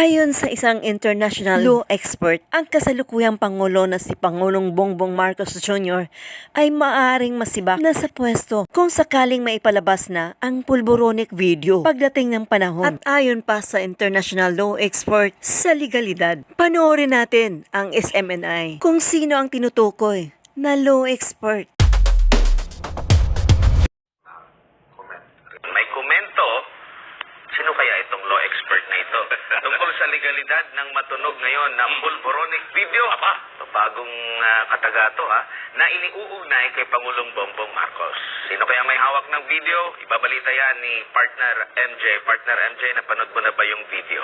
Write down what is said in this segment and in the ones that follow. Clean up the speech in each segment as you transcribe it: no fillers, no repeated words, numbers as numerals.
Ayon sa isang international law expert, ang kasalukuyang Pangulo na si Pangulong Bongbong Marcos Jr. ay maaaring masibak na sa pwesto kung sakaling maipalabas na ang pulboronic video pagdating ng panahon. At ayon pa sa international law expert sa legalidad, panoorin natin ang SMNI kung sino ang tinutukoy na law expert. May komento, sino kaya itong law expert na ito? Tungkol sa legalidad ng matunog ngayon na pulboronic video, bagong katagato na iniuugnay kay Pangulong Bongbong Marcos. Sino kaya may hawak ng video? Ibabalita yan ni Partner MJ. Partner MJ, napanood mo na ba yung video?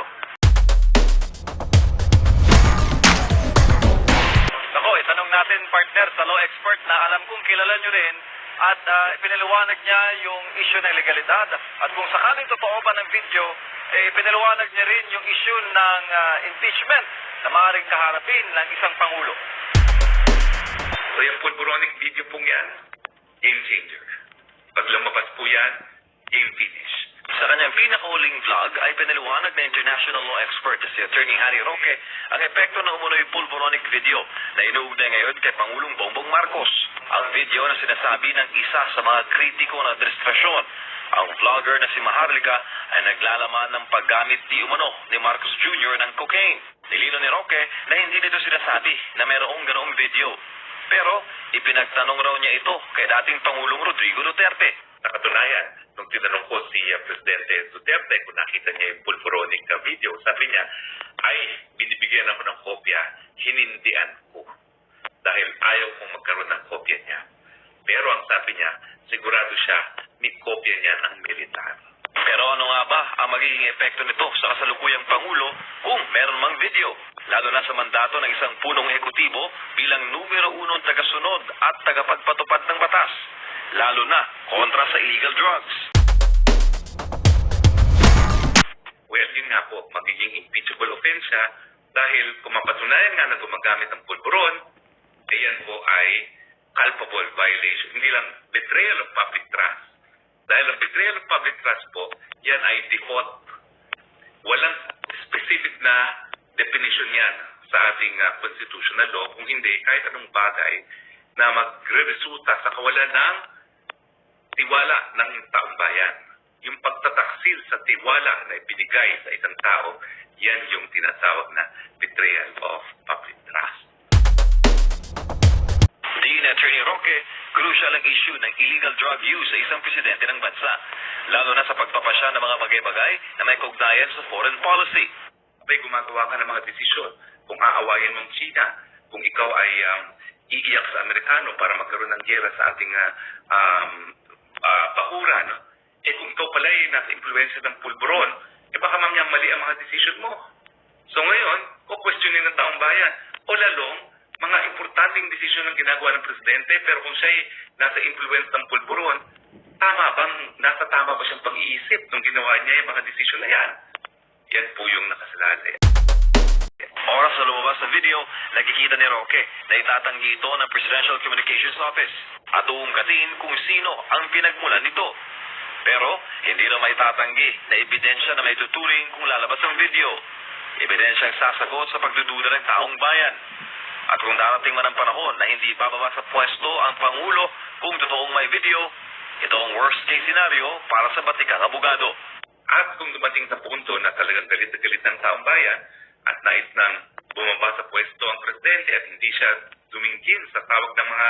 Ako, itanong natin, partner, sa law expert na alam kong kilala nyo rin at pinaliwanag niya yung issue ng legalidad. At kung sakaling totoo ba ng video, pinaliwanag niya rin yung issue ng impeachment na maaaring kaharapin ng isang Pangulo. So yung pulboronic video pong yan, game changer. Pag lumabas po yan, game finish. Sa kanyang pinakahuling vlog ay pinaliwanag na international law expert si Attorney Harry Roque ang epekto ng umunoy pulboronic video na inuugnay ngayon kay Pangulong Bongbong Marcos. Ang video na sinasabi ng isa sa mga kritiko ng administrasyon. Ang vlogger na si Maharlika ay naglalaman ng paggamit di umano ni Marcos Jr. ng cocaine. Nilino ni Roque na hindi nito sinasabi na mayroong ganoong video. Pero ipinagtanong raw niya ito kay dating Pangulong Rodrigo Duterte. Nakatunayan, nung tinanong ko si Presidente Duterte kung nakita niya yung pulboronic video, sabi niya, ay binibigyan ako ng kopya, hinindian ko. Dahil ayaw kong magkaroon ng kopya niya. Pero ang sabi niya, sigurado siya, may kopya niya ng militar. Pero ano nga ba ang magiging epekto nito sa kasalukuyang Pangulo kung meron mang video? Lalo na sa mandato ng isang punong ehekutibo bilang numero 1 tagasunod at tagapagpatupad ng batas. Lalo na kontra sa illegal drugs. Well, yun nga po, magiging impeachable offense siya dahil kung mapatunayan nga na gumagamit ng pulburon, ayan po ay culpable violation, hindi lang betrayal of public trust. Dahil ang betrayal of public trust po, yan ay default. Walang specific na definition yan sa ating constitutional law, kung hindi kahit anong bagay na magre-resulta sa kawalan ng tiwala ng taong bayan. Yung pagtataksil sa tiwala na ibinigay sa isang tao, yan yung tinatawag na betrayal of public trust. Diin ni Attorney Roque, crucial ang issue ng illegal drug use sa isang presidente ng bansa, lalo na sa pagpapasya ng mga bagay-bagay na may kaugnayan sa foreign policy. May gumagawa ka ng mga desisyon kung aawayin mong China, kung ikaw ay iiyak sa Amerikano para magkaroon ng gera sa ating bakuran, kung ikaw pala ay nasa influensya ng pulburon, baka mamaya mali ang mga desisyon mo. So ngayon, questionin ng taong bayan, o lalong, mga importanteng desisyon ang ginagawa ng presidente, pero kung siya ay nasa influence ng pulburon, nasa tama ba siyang pag-iisip nung ginawa niya yung mga desisyon na yan? Yan po yung nakasalalay. Oras na lumabas sa video, nakikita ni Roque na itatanggi ito ng Presidential Communications Office at uungkatin kung sino ang pinagmulan nito. Pero hindi na may tatanggi na ebidensya na may tuturing kung lalabas ang video. Ebidensya ang sasagot sa pagdududa ng taong bayan. At kung darating man ang panahon na hindi bababa sa pwesto ang Pangulo kung totoong may video, ito ang worst case scenario para sa batikang abogado. At kung dumating sa punto na talagang galit na galit ng taong bayan at nais nang bumaba sa pwesto ang presidente at hindi siya dumingkin sa tawag ng mga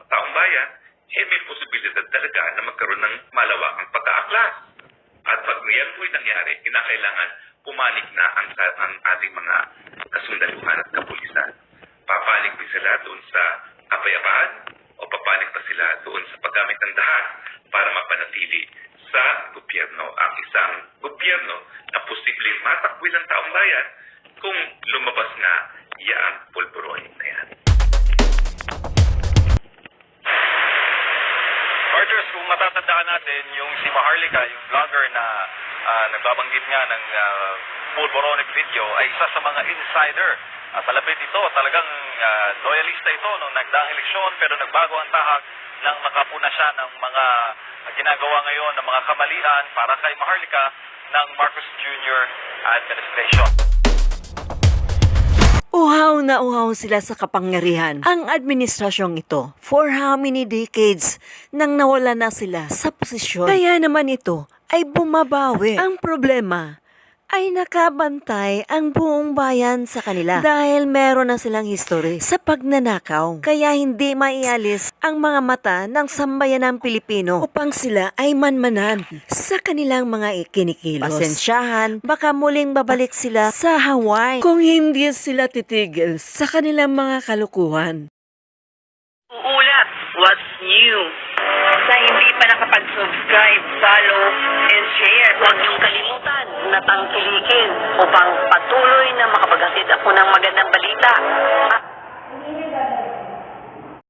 taong bayan, may posibilidad talaga na magkaroon ng malawakang pagkaaklas. At pag yan po'y nangyari, kinakailangan pumanik na ang ating mga kasundaluhan at kapulisan. Papanik ba sila doon sa kapayapaan o papanik ba sila doon sa paggamit ng dahas para mapanatili sa gobyerno ang isang gobyerno na posibleng matakwil ang taong bayan kung lumabas nga yaang pulboronic na yan. Partners, kung matatandaan natin, yung si Maharlika, yung vlogger na nagbabanggit nga ng pulboronic video, ay isa sa mga insider. At malapit ito, talagang loyalista ito nung nagdaang eleksyon, pero nagbago ang tahak biglang nakapuna siya ng mga ginagawa ngayon ng mga kamalian para kay Maharlika ng Marcos Jr. administration. Uhaw na uhaw sila sa kapangyarihan. Ang administrasyong ito, for how many decades nang nawala na sila sa posisyon. Kaya naman ito ay bumabawi. Ang problema ay nakabantay ang buong bayan sa kanila dahil meron na silang history sa pagnanakaw. Kaya hindi maialis ang mga mata ng sambayanang Pilipino upang sila ay manmanan sa kanilang mga ikinikilos. Pasensyahan, baka muling babalik sila sa Hawaii kung hindi sila titigil sa kanilang mga kalukuhan. Uulat, what's new? Sa hindi pa nakapag-subscribe, follow, and share, huwag niyong kalimutan na tangkilikin upang patuloy na makapaghatid ako ng magandang balita.